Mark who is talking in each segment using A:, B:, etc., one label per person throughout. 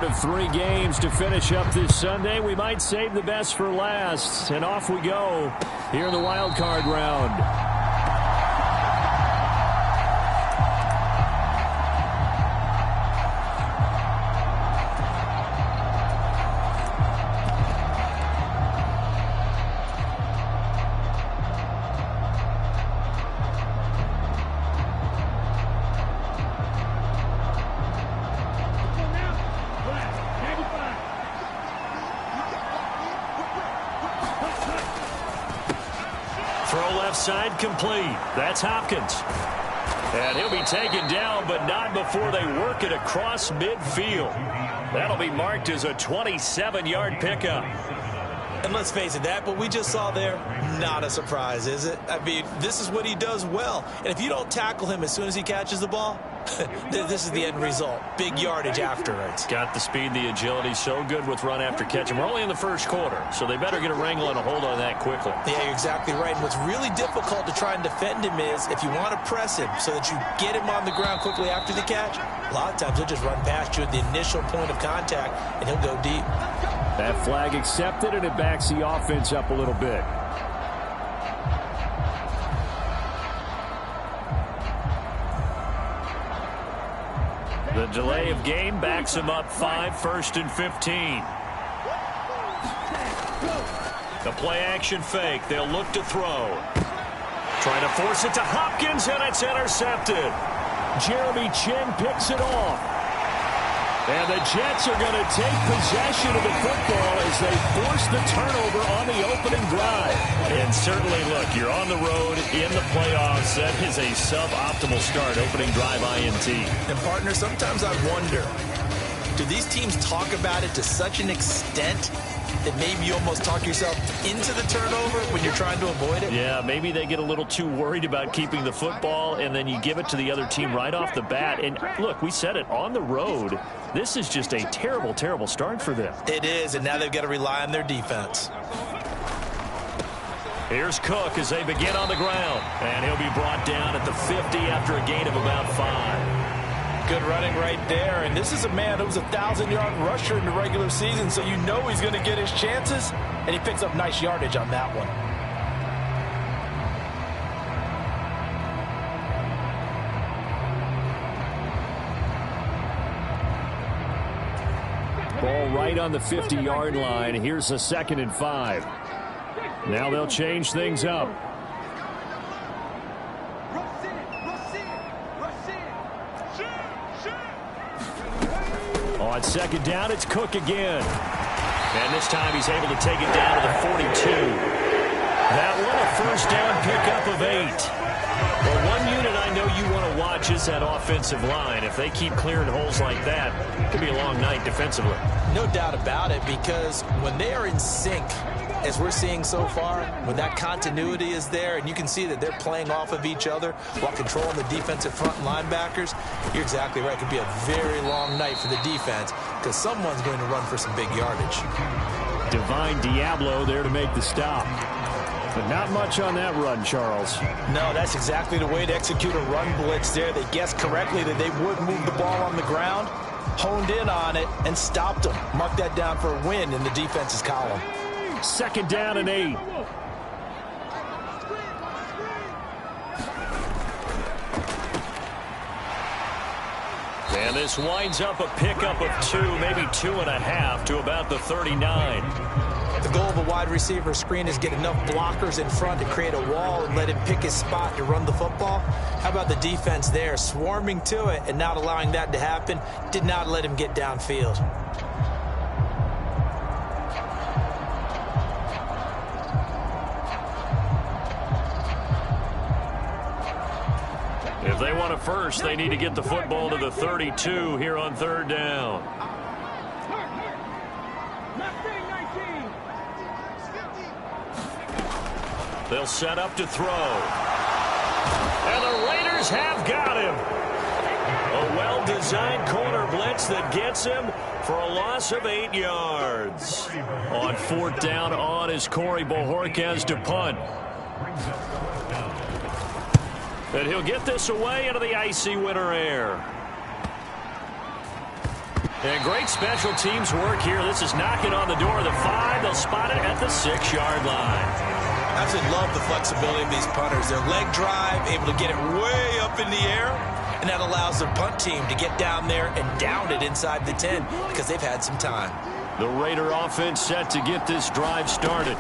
A: third of 3 games to finish up this Sunday. We might save the best for last. And off we go here in the wild card round. Side complete. That's Hopkins. And he'll be taken down, but not before they work it across midfield. That'll be marked as a 27-yard pickup.
B: And let's face it, that what we just saw there, not a surprise, is it? I mean, this is what he does well. And if you don't tackle him as soon as he catches the ball, this is the end result. Big yardage afterwards.
A: Got the speed, the agility, so good with run after catch. And we're only in the first quarter, so they better get a wrangle and a hold on that quickly.
B: Yeah, you're exactly right. And what's really difficult to try and defend him is if you want to press him so that you get him on the ground quickly after the catch, a lot of times he'll just run past you at the initial point of contact, and he'll go deep.
A: That flag accepted, and it backs the offense up a little bit. The delay of game backs him up 5, 1st and 15. The play action fake. They'll look to throw. Trying to force it to Hopkins, and it's intercepted. Jeremy Chinn picks it off. And the Jets are going to take possession of the football as they force the turnover on the opening drive. And certainly, look, you're on the road in the playoffs. That is a suboptimal start, opening drive INT.
B: And, partner, sometimes I wonder, do these teams talk about it to such an extent that maybe you almost talk yourself into the turnover when you're trying to avoid it?
A: Yeah, maybe they get a little too worried about keeping the football, and then you give it to the other team right off the bat. And, look, we said it, on the road, this is just a terrible, terrible start for them.
B: It is, and now they've got to rely on their defense.
A: Here's Cook as they begin on the ground. And he'll be brought down at the 50 after a gain of about 5.
B: Good running right there, and this is a man who was a 1,000-yard rusher in the regular season, so you know he's going to get his chances, and he picks up nice yardage on that one.
A: Ball right on the 50-yard line. Here's a 2nd and 5. Now they'll change things up. On 2nd down, it's Cook again. And this time he's able to take it down to the 42. That one a 1st down pickup of 8. Well, one unit I know you want to watch is that offensive line. If they keep clearing holes like that, it could be a long night defensively.
B: No doubt about it, because when they are in sync, as we're seeing so far, when that continuity is there and you can see that they're playing off of each other while controlling the defensive front linebackers, you're exactly right. It could be a very long night for the defense because someone's going to run for some big yardage.
A: Divine Diablo there to make the stop. But not much on that run, Charles.
B: No, that's exactly the way to execute a run blitz there. They guessed correctly that they would move the ball on the ground, honed in on it, and stopped them. Mark that down for a win in the defense's column.
A: 2nd down and 8. And this winds up a pickup of 2, maybe 2.5 to about the 39.
B: The goal of a wide receiver screen is get enough blockers in front to create a wall and let him pick his spot to run the football. How about the defense there, swarming to it and not allowing that to happen? Did not let him get downfield.
A: If they want a first, they need to get the football to the 32 here on 3rd down. They'll set up to throw. And the Raiders have got him. A well-designed corner blitz that gets him for a loss of 8 yards. On 4th down on is Corey Bojorquez to punt. And he'll get this away into the icy winter air. And great special teams work here. This is knocking on the door of the 5. They'll spot it at the 6-yard line.
B: I absolutely love the flexibility of these punters. Their leg drive, able to get it way up in the air, and that allows their punt team to get down there and down it inside the 10 because they've had some time.
A: The Raider offense set to get this drive started.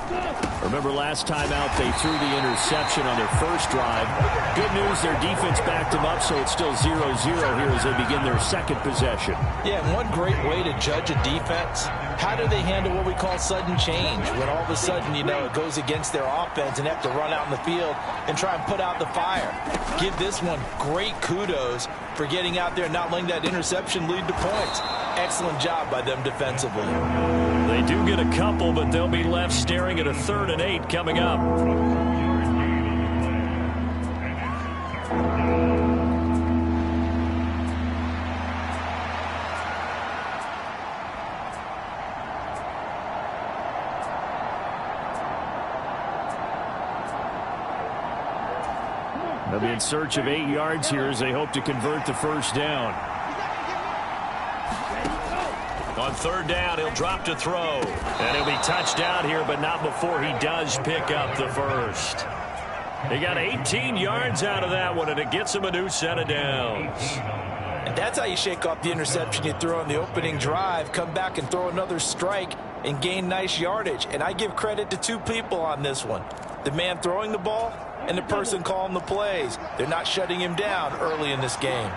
A: Remember last time out they threw the interception on their first drive. Good news, their defense backed them up, so it's still 0-0 here as they begin their second possession.
B: Yeah, and one great way to judge a defense, how do they handle what we call sudden change? When all of a sudden, it goes against their offense and they have to run out in the field and try and put out the fire. Give this one great kudos for getting out there and not letting that interception lead to points. Excellent job by them defensively.
A: They do get a couple, but they'll be left staring at a 3rd and 8 coming up. They'll be in search of 8 yards here as they hope to convert the first down. On 3rd down, he'll drop to throw. And he'll be touched down here, but not before he does pick up the first. He got 18 yards out of that one, and it gets him a new set of downs.
B: And that's how you shake off the interception you threw on the opening drive, come back and throw another strike and gain nice yardage. And I give credit to 2 people on this one. The man throwing the ball and the person calling the plays. They're not shutting him down early in this game.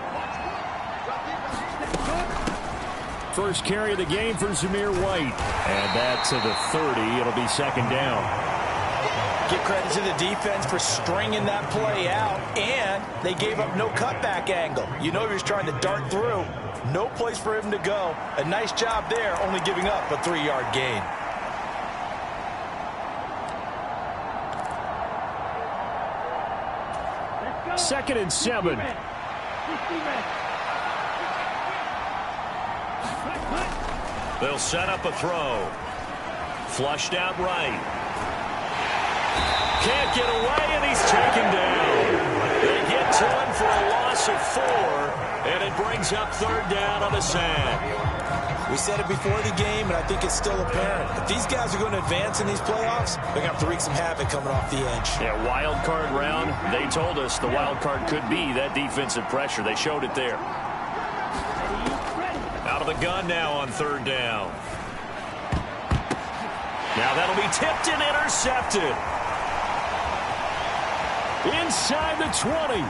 A: First carry of the game for Zamir White. And that's to the 30. It'll be 2nd down.
B: Give credit to the defense for stringing that play out, and they gave up no cutback angle. He was trying to dart through. No place for him to go. A nice job there, only giving up a 3-yard gain.
A: Second and 7. They'll set up a throw. Flushed out right. Can't get away, and he's taken down. They get to him for a loss of 4, and it brings up 3rd down on a sack.
B: We said it before the game, and I think it's still apparent. If these guys are going to advance in these playoffs, they're going to have to wreak some havoc coming off the edge.
A: Yeah, wild card round. They told us the wild card could be that defensive pressure. They showed it there. Out of the gun now on 3rd down. Now that'll be tipped and intercepted. Inside the 20.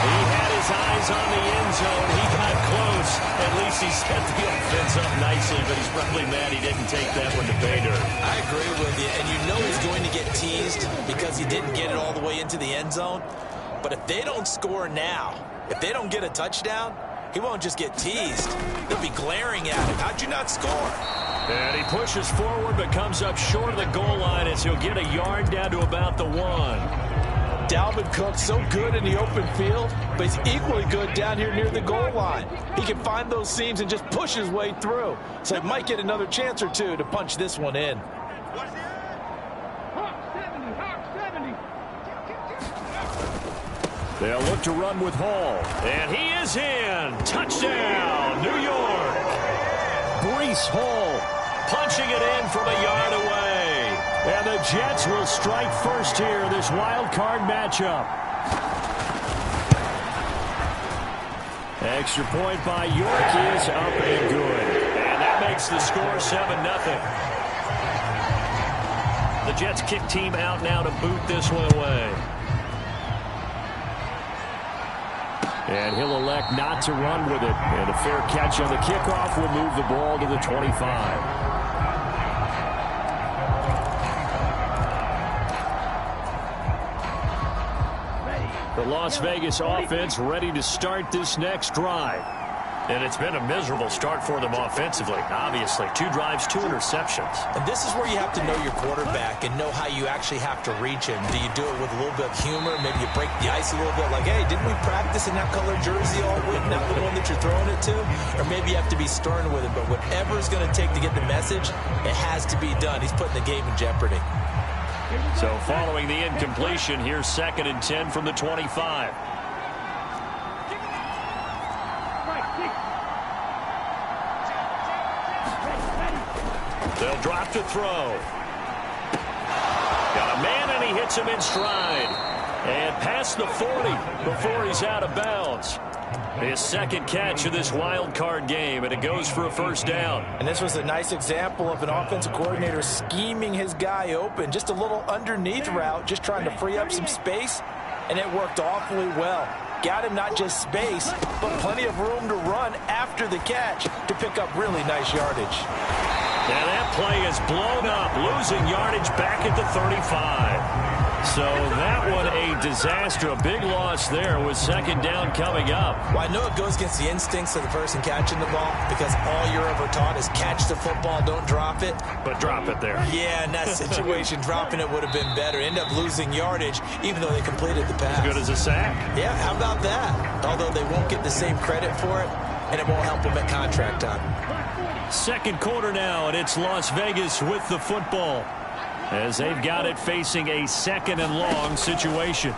A: He had his eyes on the end zone. He got close. At least he set the offense up nicely, but he's probably mad he didn't take that one to pay dirt.
B: I agree with you, and he's going to get teased because he didn't get it all the way into the end zone. But if they don't score now, if they don't get a touchdown, he won't just get teased. They'll be glaring at him. How'd you not score?
A: And he pushes forward but comes up short of the goal line as he'll get a yard down to about the 1.
B: Dalvin Cook so good in the open field, but he's equally good down here near the goal line. He can find those seams and just push his way through. So he might get another chance or 2 to punch this one in.
A: They'll look to run with Hall. And he is in. Touchdown, New York. Breece Hall punching it in from a yard away. And the Jets will strike first here, this wild card matchup. Extra point by York is up and good. And that makes the score 7-0. The Jets kick team out now to boot this one away. And he'll elect not to run with it. And a fair catch on the kickoff will move the ball to the 25. The Las Vegas offense ready to start this next drive. And it's been a miserable start for them offensively, obviously. 2 drives, 2 interceptions.
B: And this is where you have to know your quarterback and know how you actually have to reach him. Do you do it with a little bit of humor? Maybe you break the ice a little bit like, hey, didn't we practice in that color jersey all week? Not the one that you're throwing it to? Or maybe you have to be stern with him. But whatever it's going to take to get the message, it has to be done. He's putting the game in jeopardy.
A: So following the incompletion, here's 2nd and 10 from the 25. They'll drop to throw. Got a man, and he hits him in stride. And past the 40 before he's out of bounds. His second catch of this wild card game, and it goes for a first down.
B: And this was a nice example of an offensive coordinator scheming his guy open. Just a little underneath route, just trying to free up some space, and it worked awfully well. Got him not just space, but plenty of room to run after the catch to pick up really nice yardage.
A: Now that play is blown up, losing yardage back at the 35. So that one a disaster, a big loss there with second down coming up.
B: Well, I know it goes against the instincts of the person catching the ball because all you're ever taught is catch the football, don't drop it.
A: But drop it there.
B: Yeah, in that situation, dropping it would have been better. End up losing yardage even though they completed the pass.
A: As good as a sack.
B: Yeah, how about that? Although they won't get the same credit for it, and it won't help them at contract time.
A: Second quarter now, and it's Las Vegas with the football, as they've got it facing a second and long situation.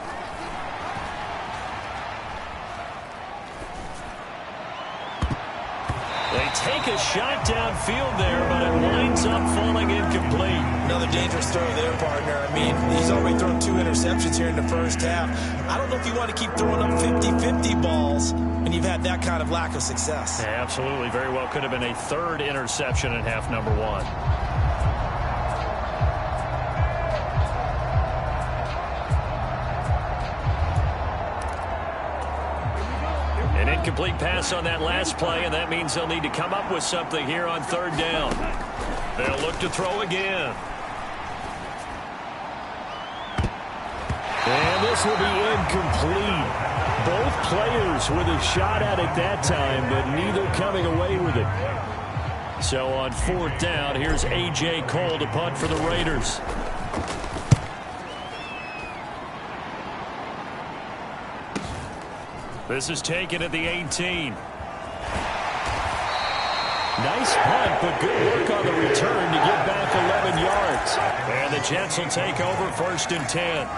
A: They take a shot downfield there, but it winds up falling incomplete.
B: Another dangerous throw there, partner. I mean, he's already thrown 2 interceptions here in the first half. I don't know if you want to keep throwing up 50-50 balls when you've had that kind of lack of success.
A: Yeah, absolutely. Very well could have been a third interception in half number 1. Incomplete pass on that last play, and that means they'll need to come up with something here on third down. They'll look to throw again. And this will be incomplete. Both players with a shot at it that time, but neither coming away with it. So on fourth down, here's A.J. Cole to punt for the Raiders. This is taken at the 18. Nice punt, but good work on the return to get back 11 yards. And the Jets will take over first and 10.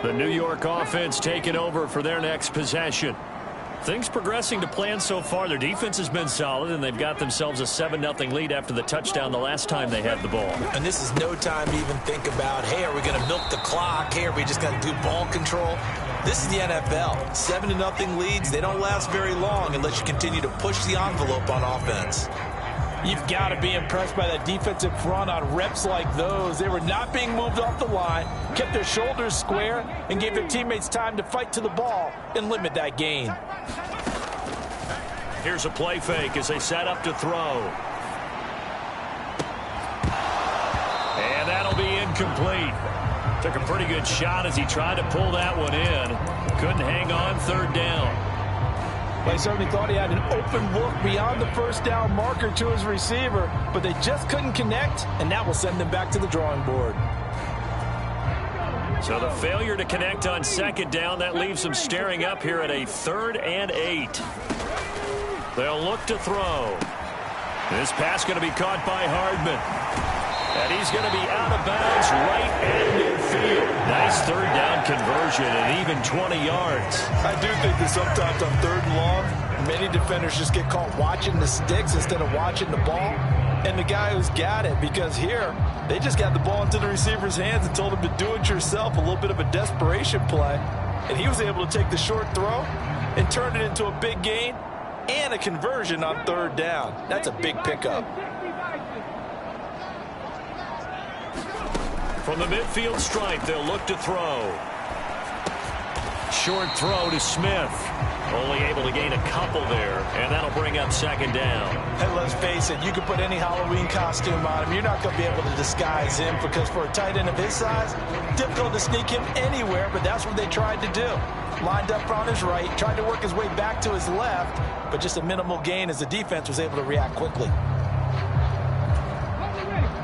A: The New York offense taking over for their next possession. Things progressing to plan so far. Their defense has been solid, and they've got themselves a 7-0 lead after the touchdown the last time they had the ball.
B: And this is no time to even think about, hey, are we going to milk the clock? Hey, are we just going to do ball control? This is the NFL. 7-0 leads, they don't last very long unless you continue to push the envelope on offense. You've got to be impressed by that defensive front on reps like those. They were not being moved off the line, kept their shoulders square, and gave their teammates time to fight to the ball and limit that gain.
A: Here's a play fake as they set up to throw. And that'll be incomplete. Took a pretty good shot as he tried to pull that one in. Couldn't hang on third down.
B: Well, he certainly thought he had an open look beyond the first down marker to his receiver, but they just couldn't connect, and that will send them back to the drawing board.
A: So the failure to connect on second down, that leaves them staring up here at a 3rd and 8. They'll look to throw. This pass going to be caught by Hardman. And he's going to be out of bounds right at midfield. Nice third down conversion and even 20 yards.
B: I do think that sometimes on 3rd and long, many defenders just get caught watching the sticks instead of watching the ball. And the guy who's got it, because here, they just got the ball into the receiver's hands and told him to do it yourself, a little bit of a desperation play. And he was able to take the short throw and turn it into a big gain and a conversion on 3rd down. That's a big pickup.
A: From the midfield stripe, they'll look to throw. Short throw to Smith. Only able to gain a couple there, and that'll bring up second down.
B: And let's face it, you can put any Halloween costume on him. You're not going to be able to disguise him because for a tight end of his size, difficult to sneak him anywhere, but that's what they tried to do. Lined up on his right, tried to work his way back to his left, but just a minimal gain as the defense was able to react quickly.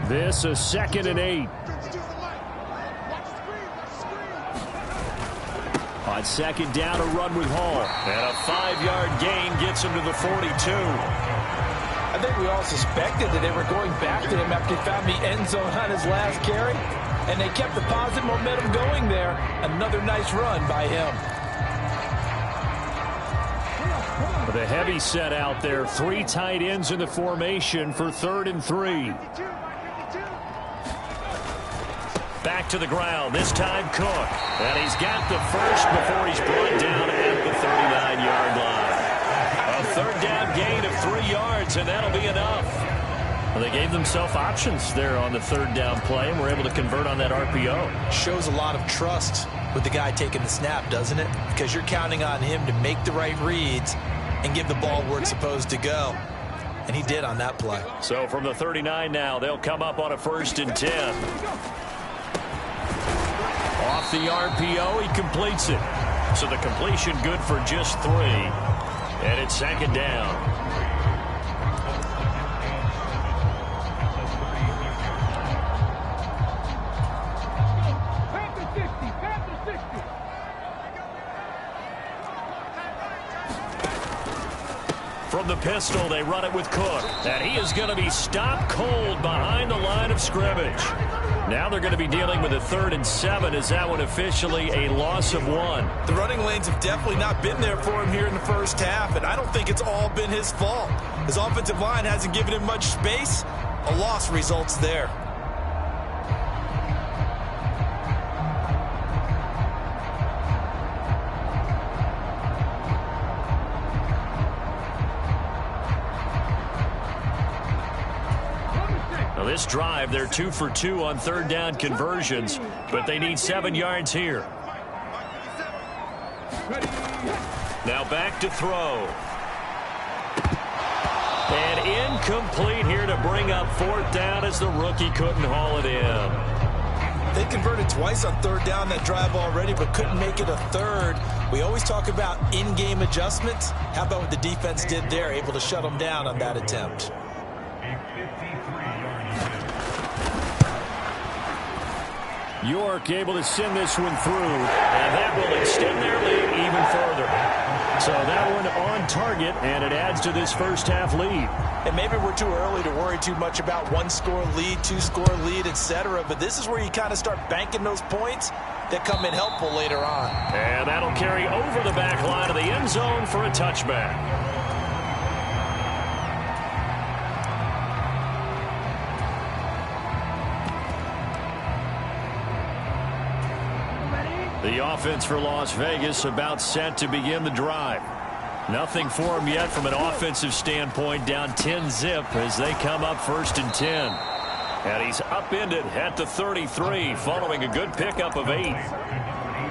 A: This is 2nd and 8. On second down, a run with Hall. And a 5-yard gain gets him to the 42.
B: I think we all suspected that they were going back to him after he found the end zone on his last carry. And they kept the positive momentum going there. Another nice run by him.
A: The heavy set out there. 3 tight ends in the formation for 3rd and 3. Back to the ground. This time Cook. And he's got the first before he's brought down at the 39-yard line. A 3rd down gain of 3 yards, and that'll be enough. Well, they gave themselves options there on the 3rd down play, and were able to convert on that RPO.
B: Shows a lot of trust with the guy taking the snap, doesn't it? Because you're counting on him to make the right reads and give the ball where it's supposed to go. And he did on that play.
A: So from the 39 now, they'll come up on a 1st and 10. Off the RPO, he completes it. So the completion good for just 3. And it's 2nd down. From the pistol, they run it with Cook. And he is going to be stopped cold behind the line of scrimmage. Now they're going to be dealing with a 3rd and 7. Is that one officially a loss of 1?
B: The running lanes have definitely not been there for him here in the first half, and I don't think it's all been his fault. His offensive line hasn't given him much space. A loss results there.
A: This drive, they're 2 for 2 on 3rd down conversions, but they need 7 yards here. Now back to throw. And incomplete here to bring up 4th down as the rookie couldn't haul it in.
B: They converted twice on 3rd down that drive already, but couldn't make it a 3rd. We always talk about in-game adjustments. How about what the defense did there, able to shut them down on that attempt?
A: York able to send this one through, and that will extend their lead even further. So that one on target, and it adds to this first half lead.
B: And maybe we're too early to worry too much about 1-score lead, 2-score lead, etc. But this is where you kind of start banking those points that come in helpful later on.
A: And that'll carry over the back line of the end zone for a touchback. The offense for Las Vegas about set to begin the drive. Nothing for them yet from an offensive standpoint, down 10-zip as they come up 1st and 10. And he's upended at the 33 following a good pickup of 8.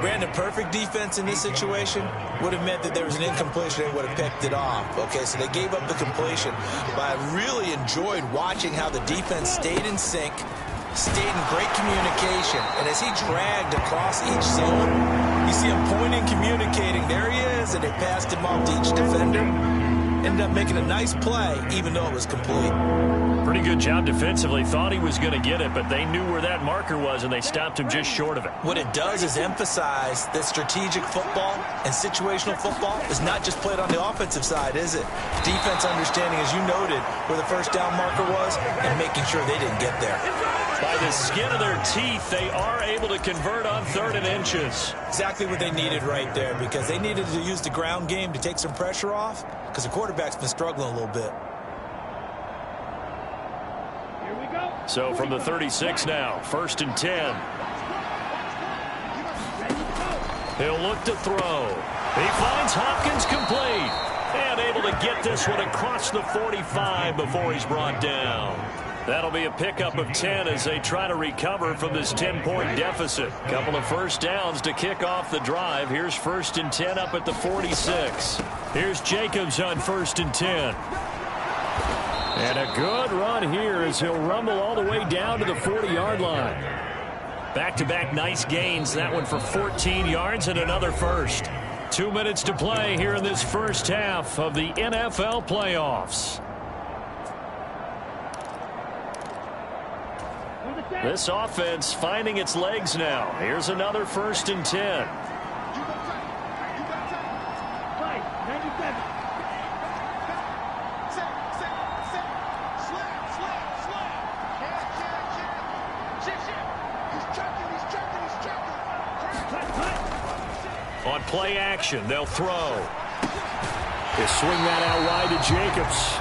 B: Brandon, perfect defense in this situation would have meant that there was an incompletion. They would have picked it off. Okay, so they gave up the completion. But I really enjoyed watching how the defense stayed in sync, stayed in great communication, and as he dragged across each zone, you see him pointing, communicating. There he is, and they passed him off to each defender. Ended up making a nice play, even though it was complete.
A: Pretty good job defensively. Thought he was going to get it, but they knew where that marker was, and they stopped him just short of it.
B: What it does is emphasize that strategic football and situational football is not just played on the offensive side, is it? Defense understanding, as you noted, where the 1st down marker was and making sure they didn't get there.
A: By the skin of their teeth, they are able to convert on 3rd and inches.
B: Exactly what they needed right there, because they needed to use the ground game to take some pressure off, because the quarterback's been struggling a little bit.
A: So from the 36 now, 1st and 10. He'll look to throw. He finds Hopkins complete. And able to get this one across the 45 before he's brought down. That'll be a pickup of 10 as they try to recover from this 10-point deficit. Couple of 1st downs to kick off the drive. Here's 1st and 10 up at the 46. Here's Jacobs on 1st and 10. And a good run here as he'll rumble all the way down to the 40-yard line. Back-to-back nice gains. That one for 14 yards and another first. 2 minutes to play here in this first half of the NFL playoffs. This offense finding its legs now. Here's another 1st and 10. On play action, they'll throw. They swing that out wide to Jacobs.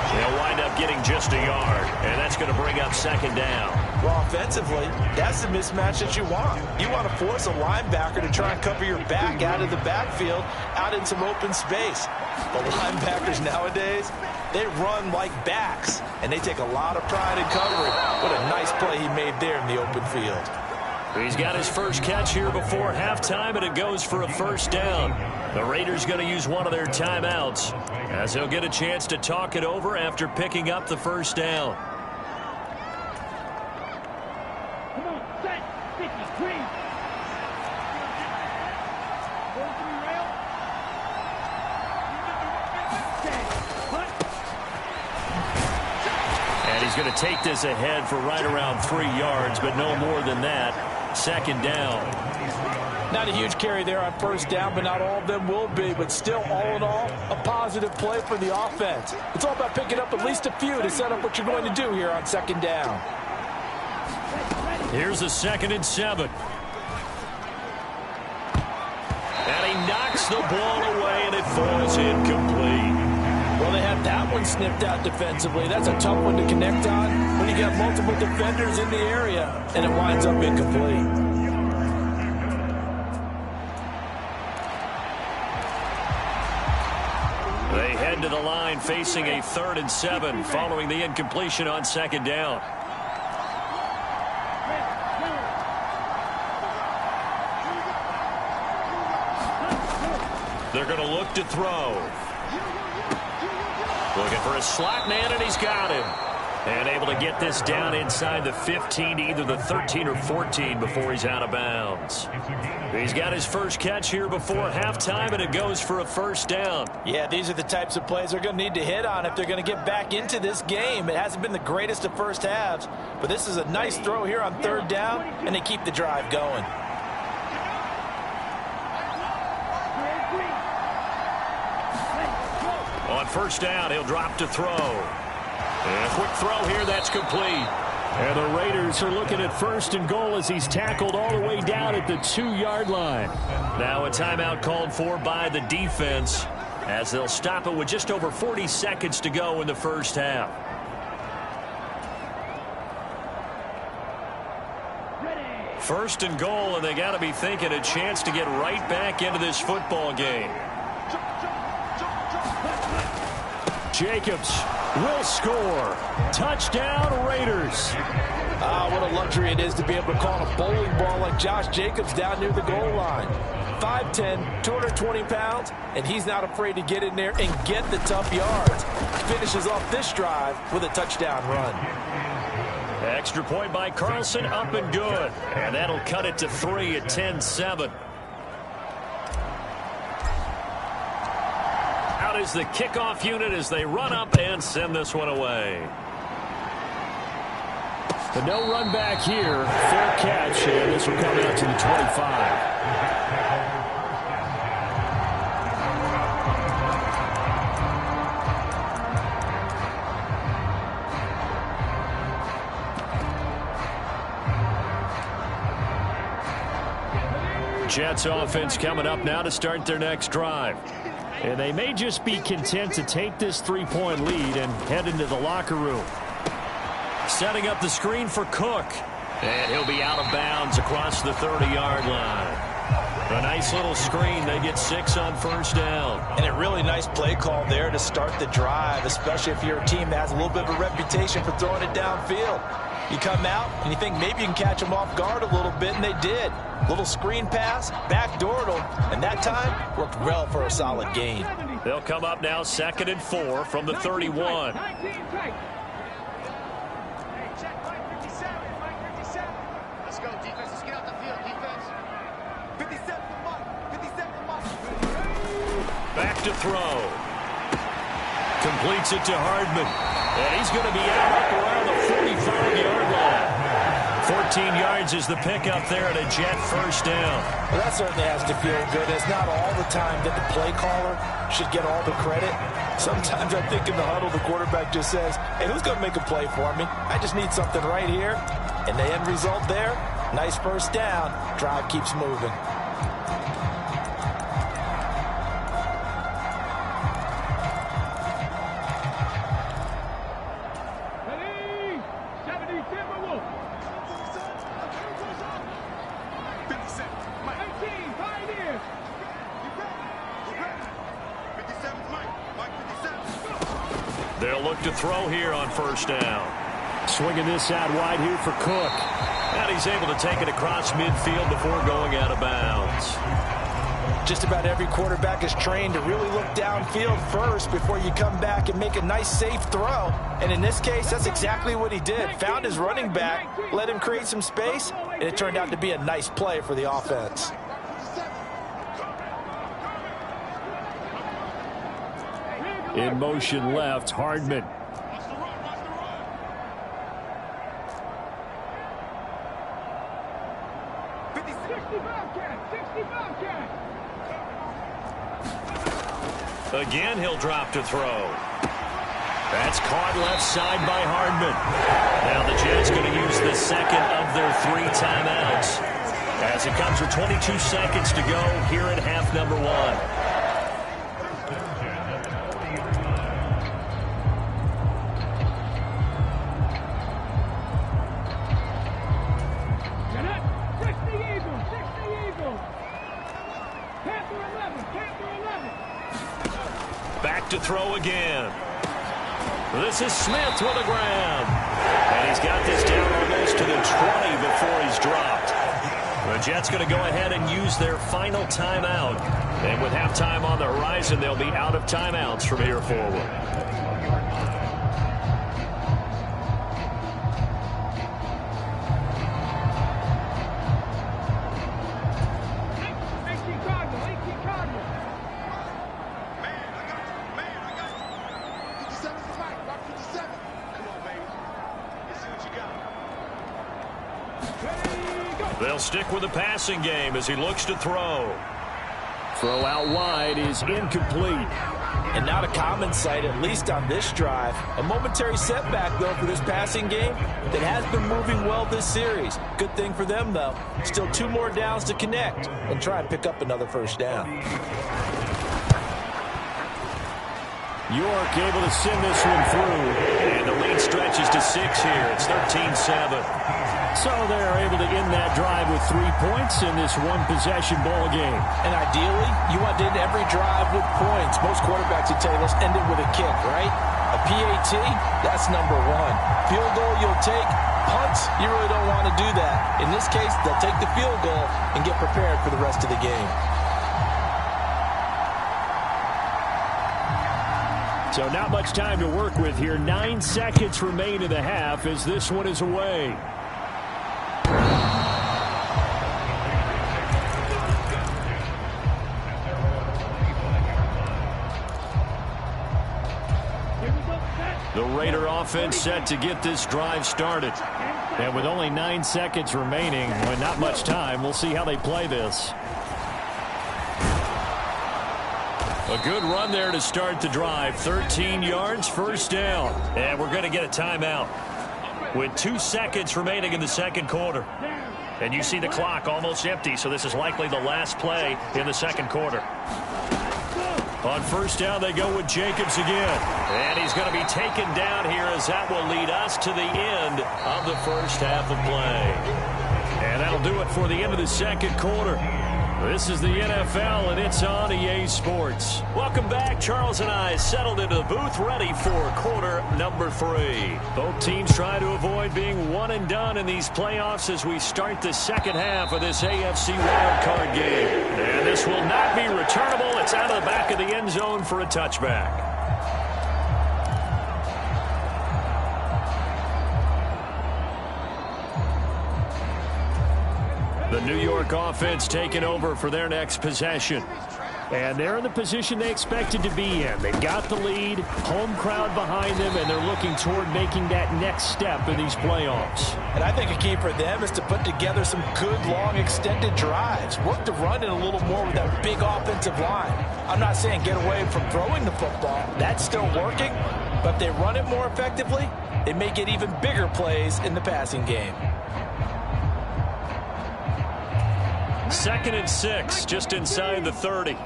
A: They'll wind up getting just a yard, and that's going to bring up second down.
B: Well, offensively, that's the mismatch that you want. You want to force a linebacker to try and cover your back out of the backfield, out in some open space. But linebackers nowadays, they run like backs, and they take a lot of pride in covering. What a nice play he made there in the open field.
A: He's got his first catch here before halftime, and it goes for a first down. The Raiders going to use one of their timeouts as he'll get a chance to talk it over after picking up the first down.
C: Come on, set, 53.
A: And he's going to take this ahead for right around 3 yards, but no more than that. Second down.
B: Not a huge carry there on first down, but not all of them will be. But still, all in all, a positive play for the offense. It's all about picking up at least a few to set up what you're going to do here on second down.
A: Here's a 2nd and 7. And he knocks the ball away, and it falls incomplete.
B: Well, they had that one snipped out defensively. That's a tough one to connect on when you got multiple defenders in the area, and it winds up incomplete.
A: They head to the line facing a 3rd and 7 following the incompletion on second down. They're going to look to throw. Looking for a slot man, and he's got him. And able to get this down inside the 15 to either the 13 or 14 before he's out of bounds. He's got his first catch here before halftime, and it goes for a first down.
B: Yeah, these are the types of plays they're going to need to hit on if they're going to get back into this game. It hasn't been the greatest of first halves, but this is a nice throw here on 3rd down, and they keep the drive going.
A: On first down, he'll drop to throw. And a quick throw here, that's complete. And the Raiders are looking at 1st and goal as he's tackled all the way down at the 2-yard line. Now a timeout called for by the defense as they'll stop it with just over 40 seconds to go in the first half. First and goal, and they got to be thinking a chance to get right back into this football game. Jacobs will score. Touchdown, Raiders.
B: What a luxury it is to be able to call a bowling ball like Josh Jacobs down near the goal line. 5'10", 220 pounds, and he's not afraid to get in there and get the tough yards. Finishes off this drive with a touchdown run.
A: Extra point by Carlson, up and good. And that'll cut it to 3 at 10-7. Out is the kickoff unit as they run up and send this one away. The no run back here, fair catch, and this will come out to the 25. Jets offense coming up now to start their next drive. And they may just be content to take this 3-point lead and head into the locker room. Setting up the screen for Cook. And he'll be out of bounds across the 30-yard line. A nice little screen. They get 6 on first down.
B: And a really nice play call there to start the drive, especially if you're a team that has a little bit of a reputation for throwing it downfield. You come out and you think maybe you can catch them off guard a little bit, and they did. Little screen pass, backdoored them, and that time worked well for a solid gain.
A: They'll come up now 2nd and 4 from the 31.
D: Let's go, defense. Let's get out the field, defense. 57 for Mike. 57 for Mike.
A: Back to throw. Completes it to Hardman. And he's going to be out up around the 45-yard line. 14 yards is the pickup there at a Jet first down.
B: Well, that certainly has to feel good. It's not all the time that the play caller should get all the credit. Sometimes I think in the huddle, the quarterback just says, hey, who's going to make a play for me? I just need something right here. And the end result there, nice first down. Drive keeps moving.
A: They'll look to throw here on first down.
E: Swinging this out wide here for Cook.
A: And he's able to take it across midfield before going out of bounds.
B: Just about every quarterback is trained to really look downfield first before you come back and make a nice, safe throw. And in this case, that's exactly what he did. Found his running back, let him create some space, and it turned out to be a nice play for the offense.
E: In motion left, Hardman.
A: Again, he'll drop to throw. That's caught left side by Hardman. Now the Jets going to use the second of their 3 timeouts as it comes with 22 seconds to go here in half number 1. Back to throw again. This is Smith with a grab. And he's got this down almost to the 20 before he's dropped. The Jets going to go ahead and use their final timeout. And with halftime on the horizon, they'll be out of timeouts from here forward. They'll stick with the passing game as he looks to throw.
E: Throw out wide is incomplete.
B: And not a common sight, at least on this drive. A momentary setback, though, for this passing game that has been moving well this series. Good thing for them, though. Still 2 more downs to connect and try and pick up another first down.
E: York able to send this one through.
A: And the lead stretches to 6 here. It's 13-7.
E: So they're able to end that drive with 3 points in this one-possession ball game.
B: And ideally, you want to end every drive with points. Most quarterbacks would tell you, let's end it with a kick, right? A PAT, that's number 1. Field goal you'll take. Punts, you really don't want to do that. In this case, they'll take the field goal and get prepared for the rest of the game.
E: So not much time to work with here. 9 seconds remain in the half as this one is away.
A: The Raider offense set to get this drive started.
E: And with only 9 seconds remaining, and not much time, we'll see how they play this.
A: A good run there to start the drive. 13 yards, first down. And we're going to get a timeout with 2 seconds remaining in the second quarter. And you see the clock almost empty, so this is likely the last play in the second quarter. On first down, they go with Jacobs again. And he's going to be taken down here as that will lead us to the end of the first half of play. And that'll do it for the end of the second quarter. This is the NFL, and it's on EA Sports. Welcome back. Charles and I settled into the booth, ready for quarter number 3. Both teams trying to avoid being one and done in these playoffs as we start the second half of this AFC wildcard game. And this will not be returnable. It's out of the back of the end zone for a touchback. The New York offense taking over for their next possession.
E: And they're in the position they expected to be in. They've got the lead, home crowd behind them, and they're looking toward making that next step in these playoffs.
B: And I think a key for them is to put together some good, long, extended drives. Work to run it a little more with that big offensive line. I'm not saying get away from throwing the football. That's still working. But if they run it more effectively, they may get even bigger plays in the passing game.
A: 2nd and 6, just inside the 30.
E: And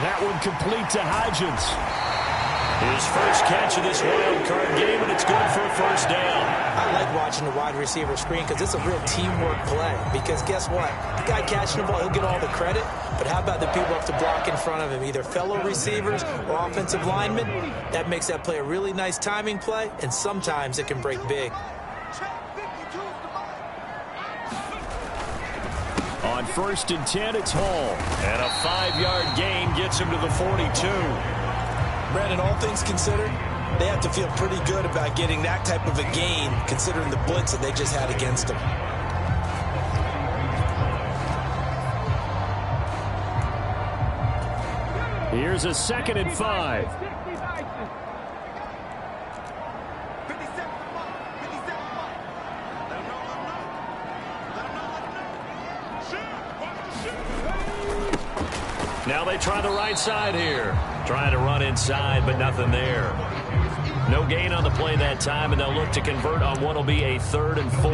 E: that one complete to Hodgins.
A: His first catch of this wild card game, and it's good for a first down.
B: I like watching the wide receiver screen because it's a real teamwork play. Because guess what? The guy catching the ball, he'll get all the credit. But how about the people up to block in front of him, either fellow receivers or offensive linemen? That makes that play a really nice timing play, and sometimes it can break big.
E: On 1st and 10, it's Hall.
A: And a 5-yard gain gets him to the 42.
B: Brandon, all things considered, they have to feel pretty good about getting that type of a gain, considering the blitz that they just had against them.
E: Here's a 2nd and 5.
A: Now they try the right side here. Trying to run inside, but nothing there. No gain on the play that time, and they'll look to convert on what will be a 3rd and 4.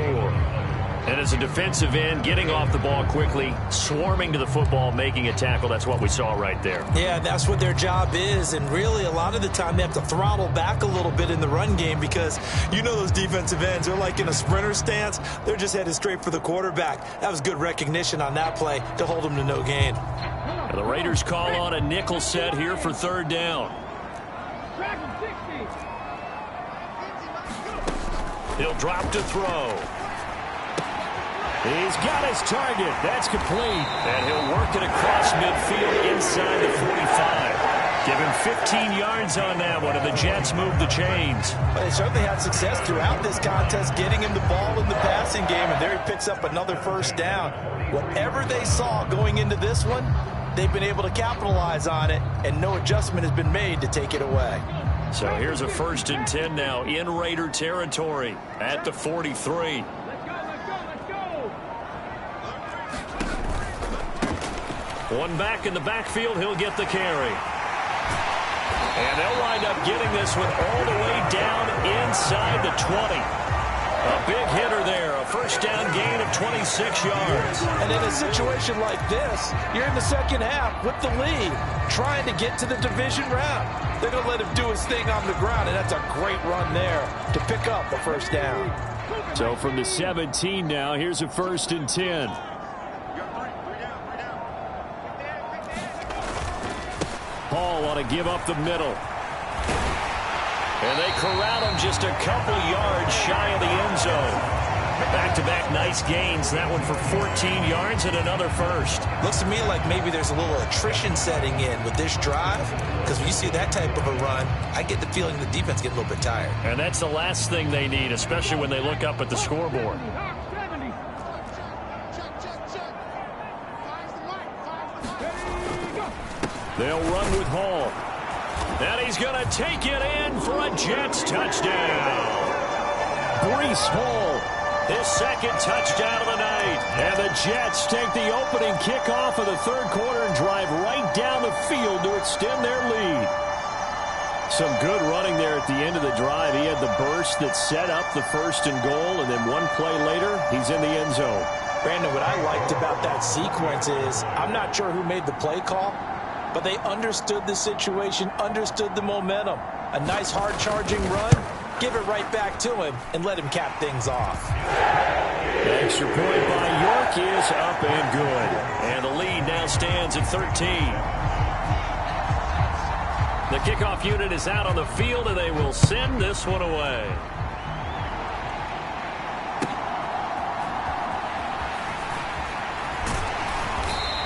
A: And as a defensive end, getting off the ball quickly, swarming to the football, making a tackle, that's what we saw right there.
B: Yeah, that's what their job is, and really a lot of the time they have to throttle back a little bit in the run game because you know those defensive ends, they're like in a sprinter stance. They're just headed straight for the quarterback. That was good recognition on that play to hold them to no gain.
A: The Raiders call on a nickel set here for 3rd down. He'll drop to throw.
E: He's got his target. That's complete.
A: And he'll work it across midfield inside the 45. Give him 15 yards on that one, and the Jets move the chains.
B: Well, they certainly had success throughout this contest getting him the ball in the passing game, and there he picks up another 1st down. Whatever they saw going into this one, they've been able to capitalize on it, and no adjustment has been made to take it away.
A: So here's a 1st and 10 now in Raider territory at the 43. One back in the backfield, he'll get the carry. And they'll wind up getting this one all the way down inside the 20. A big hitter there, a 1st down gain of 26 yards.
B: And in a situation like this, you're in the 2nd half with the lead, trying to get to the division round. They're going to let him do his thing on the ground, and that's a great run there to pick up the 1st down.
E: So from the 17 now, here's a 1st and 10. Hall want to give up the middle.
A: And they corral him just a couple yards shy of the end zone. Back-to-back nice gains. That one for 14 yards and another 1st.
B: Looks to me like maybe there's a little attrition setting in with this drive, because when you see that type of a run, I get the feeling the defense gets a little bit tired.
A: And that's the last thing they need, especially when they look up at the scoreboard.
E: They'll run with Hall.
A: And he's going to take it in for a Jets touchdown.
E: Breece Hall,
A: his 2nd touchdown of the night.
E: And the Jets take the opening kickoff of the 3rd quarter and drive right down the field to extend their lead. Some good running there at the end of the drive. He had the burst that set up the 1st and goal, and then one play later, he's in the end zone.
B: Brandon, what I liked about that sequence is I'm not sure who made the play call, but they understood the situation, understood the momentum. A nice hard-charging run, give it right back to him, and let him cap things off.
E: The extra point by York is up and good.
A: And the lead now stands at 13. The kickoff unit is out on the field, and they will send this one away.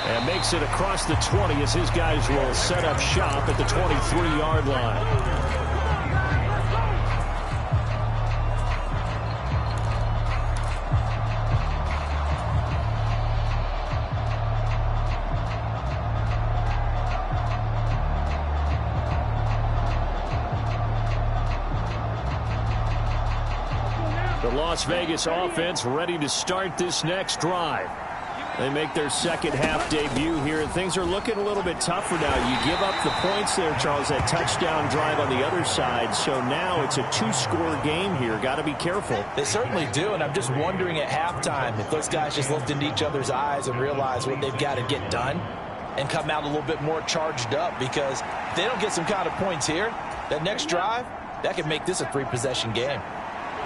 E: And makes it across the 20 as his guys will set up shop at the 23-yard line. The Las Vegas offense ready to start this next drive. They make their 2nd half debut here, and things are looking a little bit tougher now. You give up the points there, Charles, that touchdown drive on the other side. So now it's a 2-score game here. Got to be careful.
B: They certainly do, and I'm just wondering at halftime if those guys just looked into each other's eyes and realize what they've got to get done and come out a little bit more charged up, because if they don't get some kind of points here, That next drive, that could make this a 3-possession game.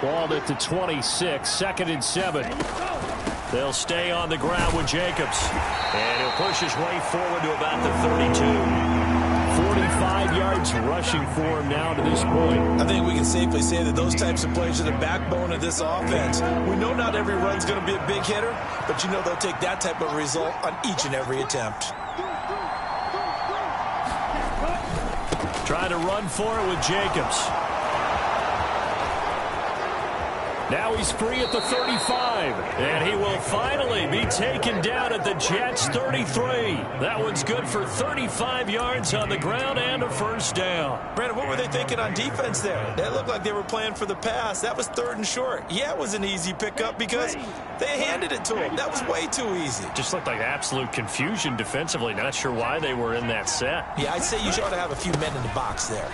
E: Balled at the 26, 2nd and 7. They'll stay on the ground with Jacobs. And he'll push his way forward to about the 32. 45 yards rushing for him now to this point.
B: I think we can safely say that those types of plays are the backbone of this offense. We know not every run's going to be a big hitter, but you know they'll take that type of result on each and every attempt.
E: Trying to run for it with Jacobs. Now he's free at the 35. And he will finally be taken down at the Jets' 33. That one's good for 35 yards on the ground and a first down.
B: Brandon, what were they thinking on defense there? They looked like they were playing for the pass. That was 3rd and short. Yeah, it was an easy pickup because they handed it to him. That was way too easy.
E: Just looked like absolute confusion defensively. Not sure why they were in that set.
B: Yeah, I'd say you ought to have a few men in the box there.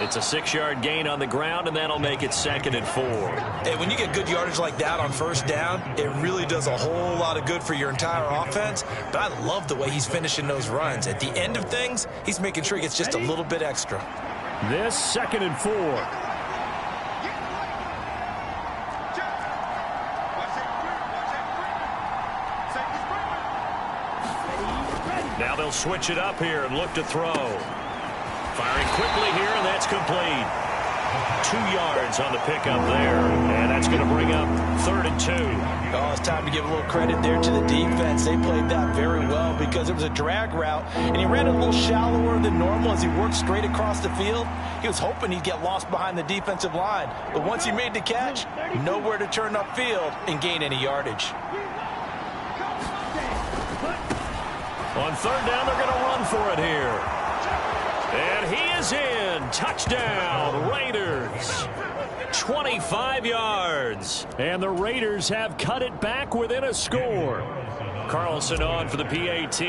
E: It's a 6-yard gain on the ground, and that'll make it 2nd and 4.
B: Hey, when you get good yardage like that on first down, it really does a whole lot of good for your entire offense. But I love the way he's finishing those runs. At the end of things, he's making sure he gets just a little bit extra.
E: This 2nd and 4. Now they'll switch it up here and look to throw. Firing quickly here, and that's complete. 2 yards on the pickup there, and that's going to bring up 3rd and 2.
B: Oh, it's time to give a little credit there to the defense. They played that very well because it was a drag route, and he ran it a little shallower than normal as he worked straight across the field. He was hoping he'd get lost behind the defensive line, but once he made the catch, nowhere to turn upfield and gain any yardage.
E: On 3rd down, they're going to run for it here. And he is in. Touchdown, Raiders. 25 yards. And the Raiders have cut it back within a score. Carlson on for the PAT.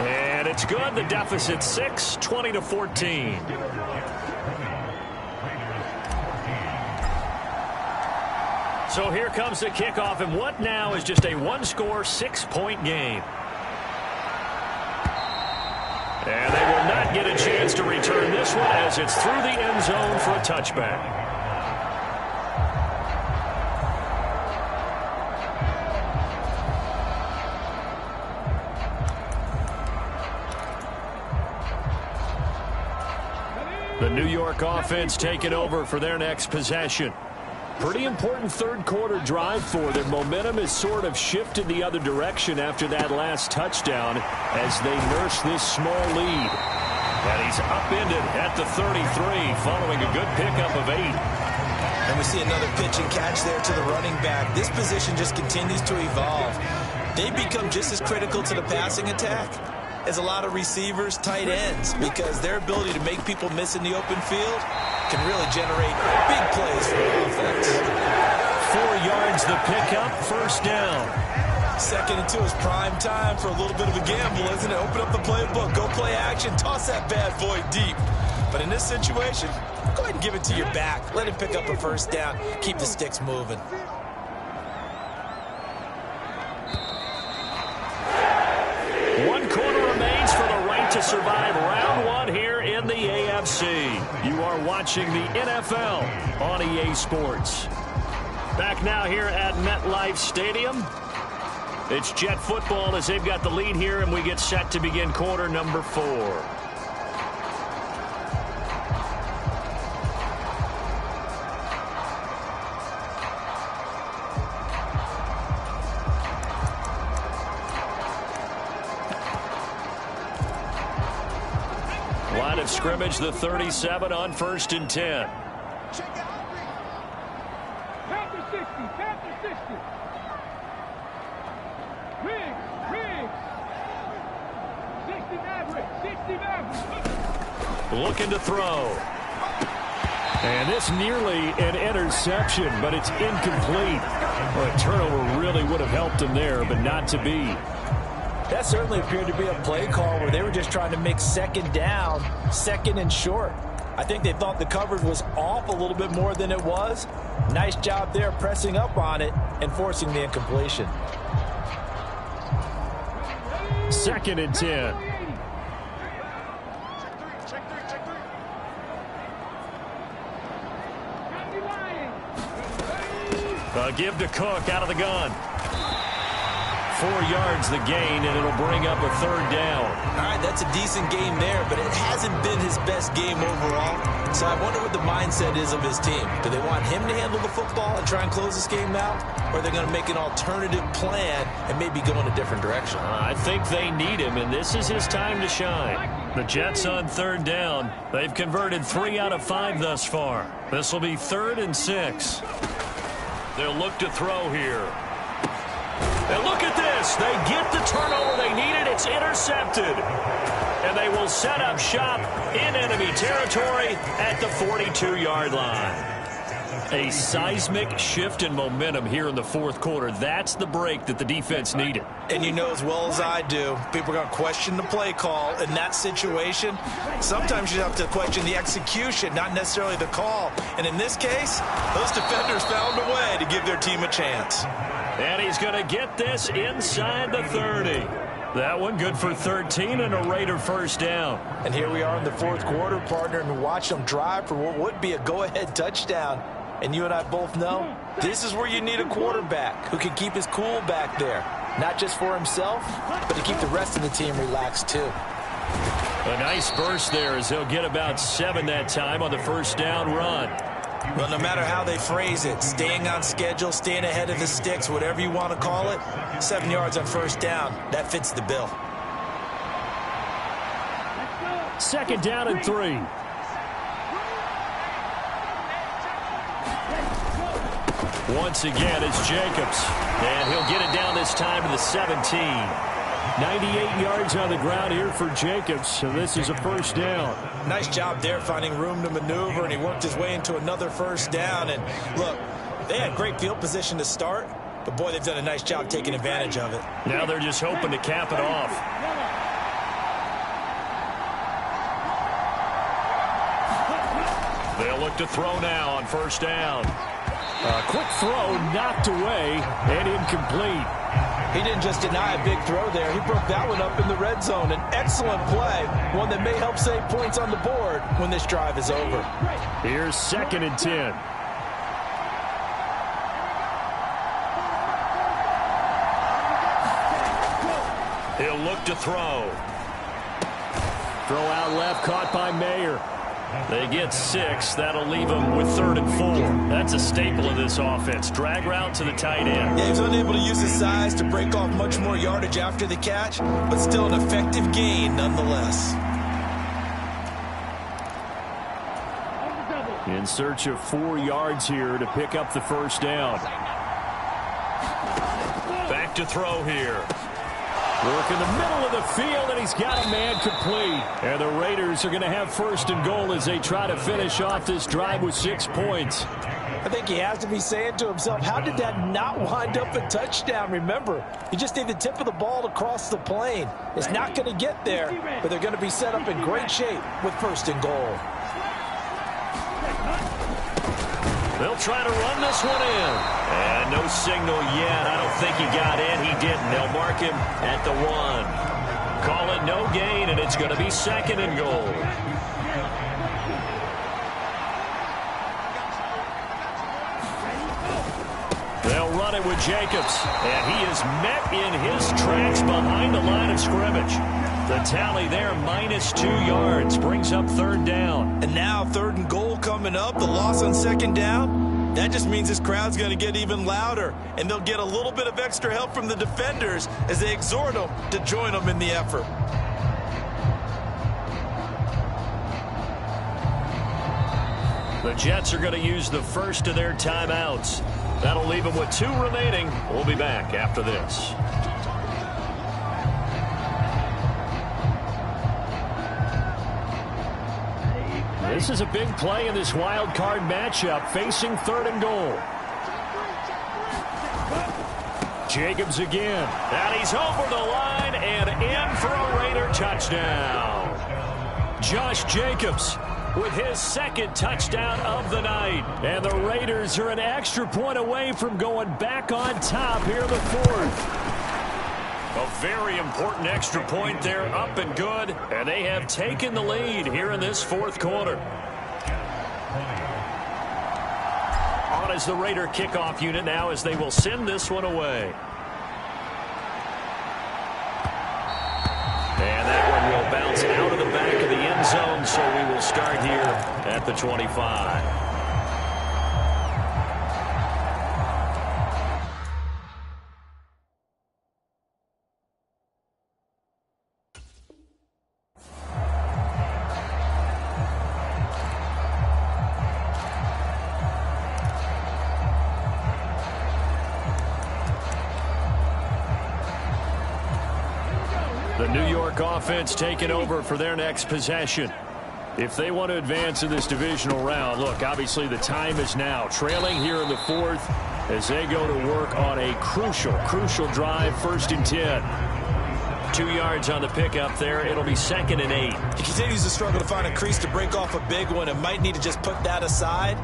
E: And it's good. The deficit 6, 20-14. So here comes the kickoff, and what now is just a 1-score, 6-point game. And they will not get a chance to return this one as it's through the end zone for a touchback. The New York offense taking over for their next possession. Pretty important 3rd quarter drive for them. Momentum has sort of shifted the other direction after that last touchdown as they nurse this small lead. And he's upended at the 33 following a good pickup of 8.
B: And we see another pitch and catch there to the running back. This position just continues to evolve. They become just as critical to the passing attack as a lot of receivers, tight ends, because their ability to make people miss in the open field can really generate big plays for the offense.
E: 4 yards the pickup, first down.
B: 2nd and 2 is prime time for a little bit of a gamble, isn't it? Open up the playbook, go play action, toss that bad boy deep. But in this situation, go ahead and give it to your back. Let him pick up a first down, keep the sticks moving.
E: One quarter remains for the right to survive round 1 here in the AFC. You are watching the NFL on EA Sports. Back now here at MetLife Stadium. It's Jet football as they've got the lead here, and we get set to begin quarter number 4. Line of scrimmage, the 37 on 1st and 10.
C: Panther 60, Panther 60. Riggs. 60 Maverick.
E: Looking to throw. And this nearly an interception, but it's incomplete. Well, a turnover really would have helped him there, but not to be.
B: That certainly appeared to be a play call where they were just trying to make 2nd down, 2nd and short. I think they thought the coverage was off a little bit more than it was. Nice job there pressing up on it and forcing the incompletion.
E: 2nd and 10. Give to Cook out of the gun. 4 yards the gain, and it'll bring up a 3rd down.
B: All right, that's a decent game there, but it hasn't been his best game overall. So I wonder what the mindset is of his team. Do they want him to handle the football and try and close this game out? Or are they going to make an alternative plan and maybe go in a different direction?
E: I think they need him, and this is his time to shine. The Jets on 3rd down. They've converted 3 out of 5 thus far. This will be 3rd and 6. They'll look to throw here. And look at this. They get the turnover they needed. It's intercepted. And they will set up shop in enemy territory at the 42-yard line. A seismic shift in momentum here in the 4th quarter. That's the break that the defense needed.
B: And you know as well as I do, people are going to question the play call in that situation. Sometimes you have to question the execution, not necessarily the call. And in this case, those defenders found a way to give their team a chance.
E: And he's going to get this inside the 30. That one good for 13 and a Raider 1st down.
B: And here we are in the 4th quarter, partner, and watch them drive for what would be a go-ahead touchdown. And you and I both know this is where you need a quarterback who can keep his cool back there. Not just for himself, but to keep the rest of the team relaxed too.
E: A nice burst there as he'll get about 7 that time on the 1st down run.
B: Well, no matter how they phrase it, staying on schedule, staying ahead of the sticks, whatever you want to call it, 7 yards on 1st down, that fits the bill.
E: 2nd down and 3. Once again, it's Jacobs. And he'll get it down this time to the 17. 98 yards on the ground here for Jacobs, so this is a 1st down.
B: Nice job there finding room to maneuver, and he worked his way into another 1st down. And look, they had great field position to start, but boy, they've done a nice job taking advantage of it.
E: Now they're just hoping to cap it off. They'll look to throw now on 1st down. A quick throw knocked away and incomplete.
B: He didn't just deny a big throw there. He broke that one up in the red zone. An excellent play, one that may help save points on the board when this drive is over.
E: Here's 2nd and 10. He'll look to throw. Throw out left, caught by Mayer. They get 6. That'll leave them with 3rd and 4. That's a staple of this offense. Drag route to the tight end.
B: Yeah, he was unable to use his size to break off much more yardage after the catch, but still an effective gain nonetheless.
E: In search of 4 yards here to pick up the 1st down. Back to throw here. Work in the middle of the field, and he's got a man complete. And the Raiders are going to have 1st and goal as they try to finish off this drive with 6 points.
B: I think he has to be saying to himself, how did that not wind up a touchdown? Remember, you just need the tip of the ball to cross the plane. It's not going to get there, but they're going to be set up in great shape with 1st and goal.
E: They'll try to run this one in. And no signal yet. I don't think he got in. He didn't. They'll mark him at the 1. Call it no gain, and it's going to be 2nd and goal. They'll run it with Jacobs. And he is met in his tracks behind the line of scrimmage. The tally there, -2 yards, brings up 3rd down.
B: And now 3rd and goal coming up, the loss on 2nd down. That just means this crowd's going to get even louder, and they'll get a little bit of extra help from the defenders as they exhort them to join them in the effort.
E: The Jets are going to use the first of their timeouts. That'll leave them with 2 remaining. We'll be back after this. This is a big play in this wild card matchup, facing 3rd and goal. Jacobs again, and he's over the line and in for a Raider touchdown. Josh Jacobs with his 2nd touchdown of the night. And the Raiders are an extra point away from going back on top here in the 4th.
A: A very important extra point there, up and good. And they have taken the lead here in this fourth quarter. On is the Raider kickoff unit now as they will send this one away. And that one will bounce out of the back of the end zone, so we will start here at the 25. The New York offense taking over for their next possession. If they want to advance in this divisional round, look, obviously the time is now. Trailing here in the fourth as they go to work on a crucial drive, 1st and 10. 2 yards on the pickup there. It'll be 2nd and 8.
B: He continues to struggle to find a crease to break off a big one and might need to just put that aside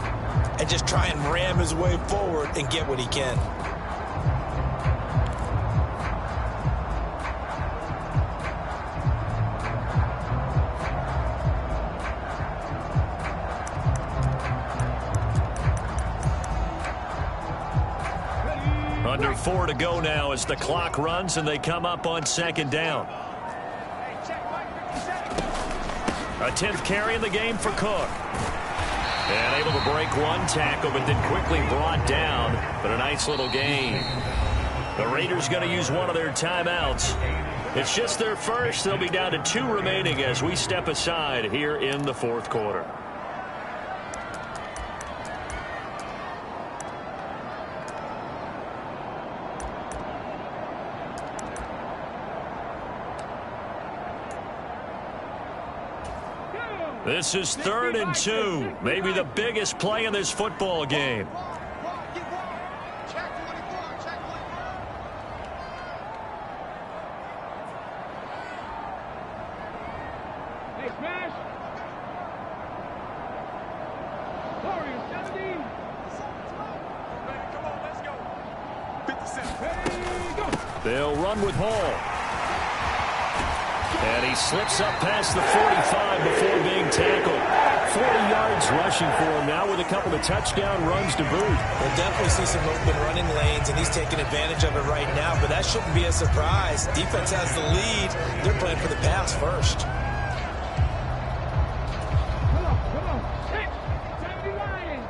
B: and just try and ram his way forward and get what he can.
A: Under 4 to go now as the clock runs and they come up on 2nd down. A 10th carry in the game for Cook. And able to break one tackle, but then quickly brought down. But a nice little gain. The Raiders going to use one of their timeouts. It's just their first. They'll be down to 2 remaining as we step aside here in the fourth quarter. This is 3rd and 2. Maybe the biggest play in this football game.
C: Hey, smash. Warriors, 70.
D: Come on, let's go. 57.
C: Hey, go.
A: They'll run with Hall. And he slips up past the 45 before being tackled. 40 yards rushing for him now with a couple of touchdown runs to boot.
B: We'll definitely see some open running lanes, and he's taking advantage of it right now, but that shouldn't be a surprise. Defense has the lead. They're playing for the pass first.
C: Come on. 70 Lions.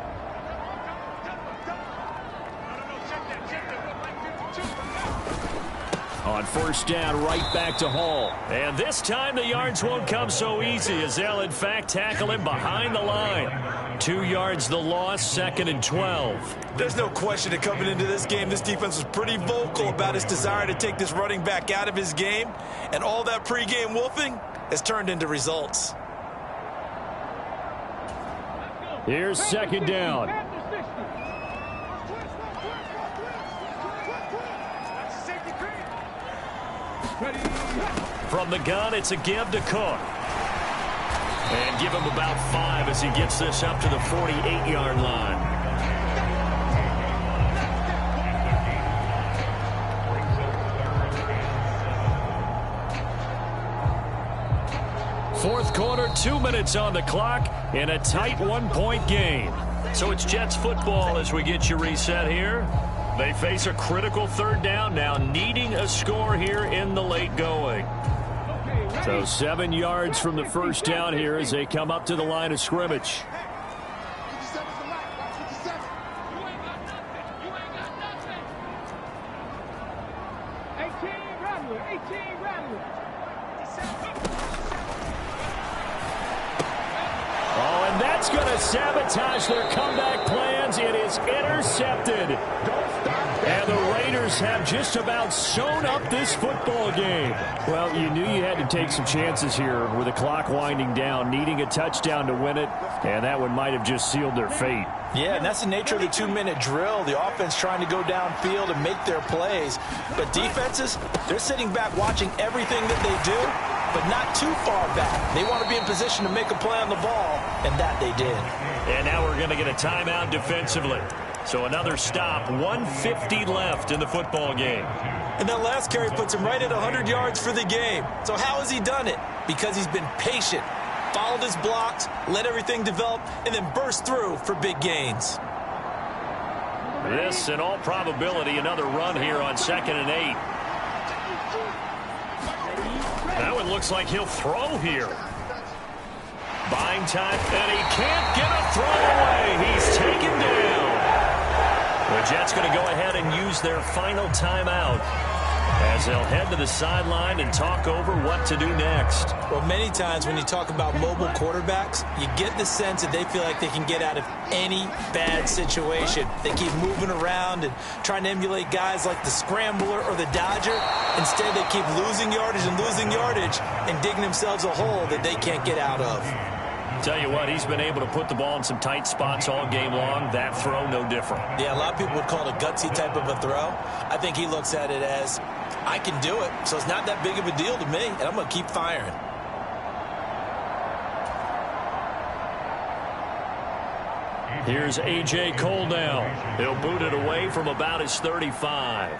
A: On 1st down, right back to Hall. And this time the yards won't come so easy as they'll, in fact, tackle him behind the line. 2 yards the loss, 2nd and 12.
B: There's no question that coming into this game, this defense was pretty vocal about his desire to take this running back out of his game. And all that pregame wolfing has turned into results.
A: Here's 2nd down. From the gun, it's a give to Cook. And give him about 5 as he gets this up to the 48-yard line. Fourth quarter, 2 minutes on the clock in a tight 1-point game. So it's Jets football as we get you reset here. They face a critical 3rd down now, needing a score here in the late going. So 7 yards from the 1st down here as they come up to the line of scrimmage.
C: 18 Rattler.
A: Oh, and that's going to sabotage their comeback plans. It is intercepted. And the Raiders have just about sewn up this football game. Well, you knew you had to take some chances here with the clock winding down, needing a touchdown to win it, and that one might have just sealed their fate.
B: Yeah, and that's the nature of the 2-minute drill. The offense trying to go downfield and make their plays. But defenses, they're sitting back watching everything that they do but not too far back. They want to be in position to make a play on the ball, and that they did.
A: And now we're going to get a timeout defensively. So another stop, 1:50 left in the football game.
B: And that last carry puts him right at 100 yards for the game. So how has he done it? Because he's been patient, followed his blocks, let everything develop, and then burst through for big gains.
A: This, in all probability, another run here on 2nd and 8. That one looks like he'll throw here. Buying time, and he can't get a throw away. He's taken down. The Jets going to go ahead and use their final timeout as they'll head to the sideline and talk over what to do next.
B: Well, many times when you talk about mobile quarterbacks, you get the sense that they feel like they can get out of any bad situation. They keep moving around and trying to emulate guys like the Scrambler or the Dodger. Instead, they keep losing yardage and digging themselves a hole that they can't get out of.
A: Tell you what, he's been able to put the ball in some tight spots all game long. That throw, no different.
B: Yeah, a lot of people would call it a gutsy type of a throw. I think he looks at it as, I can do it, so it's not that big of a deal to me, and I'm going to keep firing.
A: Here's A.J. Cole now. He'll boot it away from about his 35.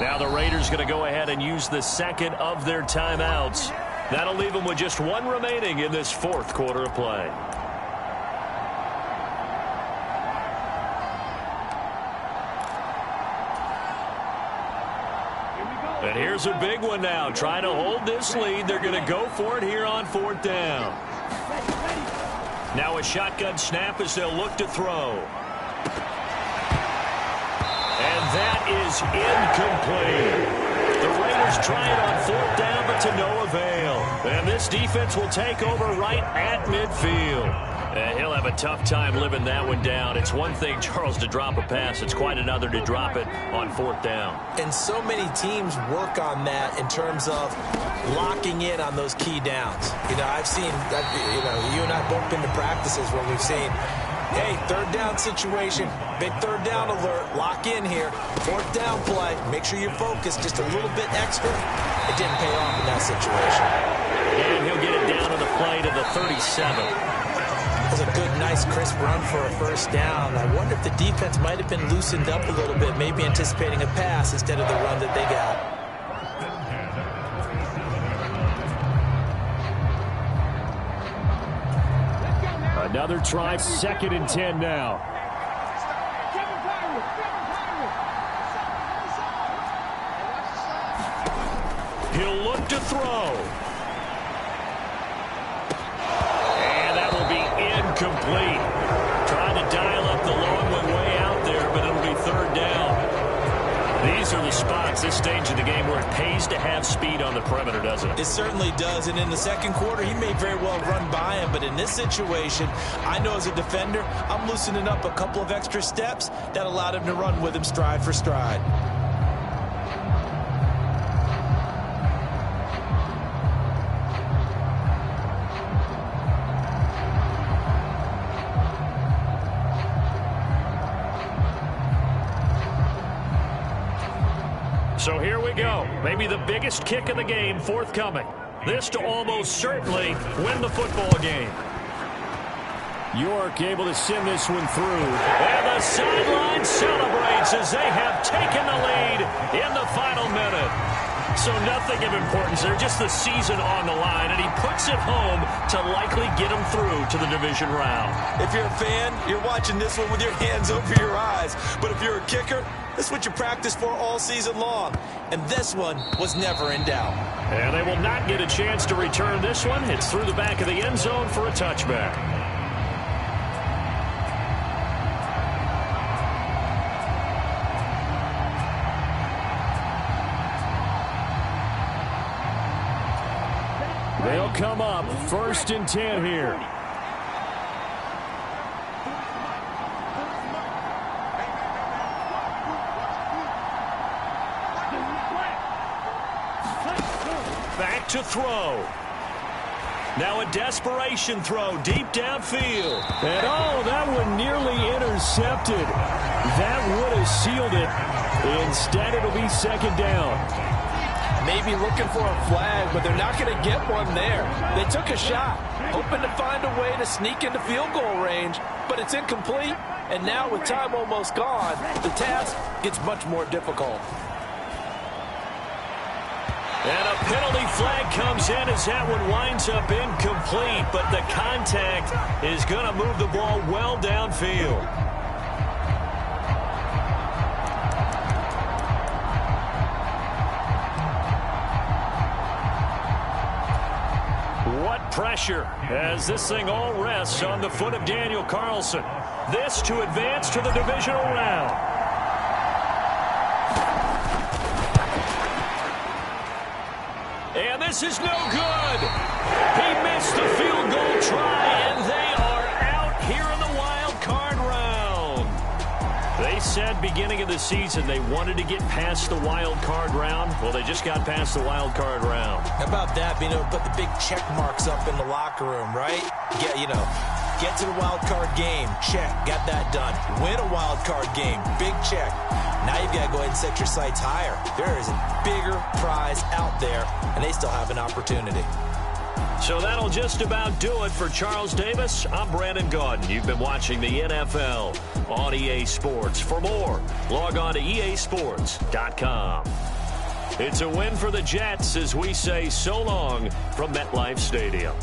A: Now the Raiders going to go ahead and use the second of their timeouts. That'll leave them with just one remaining in this fourth quarter of play. And here's a big one now. Trying to hold this lead. They're going to go for it here on 4th down. Now a shotgun snap as they'll look to throw. That is incomplete. The Raiders try it on 4th down, but to no avail. And this defense will take over right at midfield. And he'll have a tough time living that one down. It's one thing, Charles, to drop a pass. It's quite another to drop it on 4th down.
B: And so many teams work on that in terms of locking in on those key downs. You know, I've seen, you and I both been to practices where we've seen, hey, 3rd down situation, big 3rd down alert, lock in here, 4th down play, make sure you're focused just a little bit extra. It didn't pay off in that situation.
A: And he'll get it down on the play to the 37.
B: That was a good, nice, crisp run for a 1st down. I wonder if the defense might have been loosened up a little bit, maybe anticipating a pass instead of the run that they got.
E: Another try, 2nd and 10 now.
A: He'll look to throw. And that will be incomplete. Trying to dial up the long one way out there, but it'll be 3rd down. These are the spots, this stage of the game, where it pays to have speed on the perimeter, doesn't it?
B: It certainly does, and in the 2nd quarter, he may very well run by him, but in this situation, I know as a defender, I'm loosening up a couple of extra steps that allowed him to run with him stride for stride.
A: So here we go. Maybe the biggest kick of the game forthcoming. This to almost certainly win the football game.
E: York able to send this one through.
A: And the sideline celebrates as they have taken the lead in the final minute. So nothing of importance there, just the season on the line, and he puts it home to likely get them through to the division round.
B: If you're a fan, you're watching this one with your hands over your eyes. But if you're a kicker, this is what you practice for all season long. And this one was never in doubt.
A: And they will not get a chance to return this one. It's through the back of the end zone for a touchback.
E: They'll come up 1st and 10 here.
A: Back to throw. Now a desperation throw deep downfield.
E: And oh, that one nearly intercepted. That would have sealed it. Instead, it'll be second down.
B: Maybe looking for a flag, but they're not going to get one there. They took a shot, hoping to find a way to sneak into field goal range, but it's incomplete. And now with time almost gone, the task gets much more difficult.
A: And a penalty flag comes in as that one winds up incomplete, but the contact is going to move the ball well downfield. What pressure as this thing all rests on the foot of Daniel Carlson. This to advance to the divisional round. And this is no good. He missed the field goal try, and they are out here in the wild card round. They said beginning of the season they wanted to get past the wild card round. Well, they just got past the wild card round.
B: How about that, being able to put the big check marks up in the locker room, right? Get to the wild card game. Check. Got that done. Win a wild card game. Big check. Now you've got to go ahead and set your sights higher. There is a bigger prize out there, and they still have an opportunity.
A: So that'll just about do it for Charles Davis. I'm Brandon Gaudin. You've been watching the NFL on EA Sports. For more, log on to easports.com. It's a win for the Jets as we say so long from MetLife Stadium.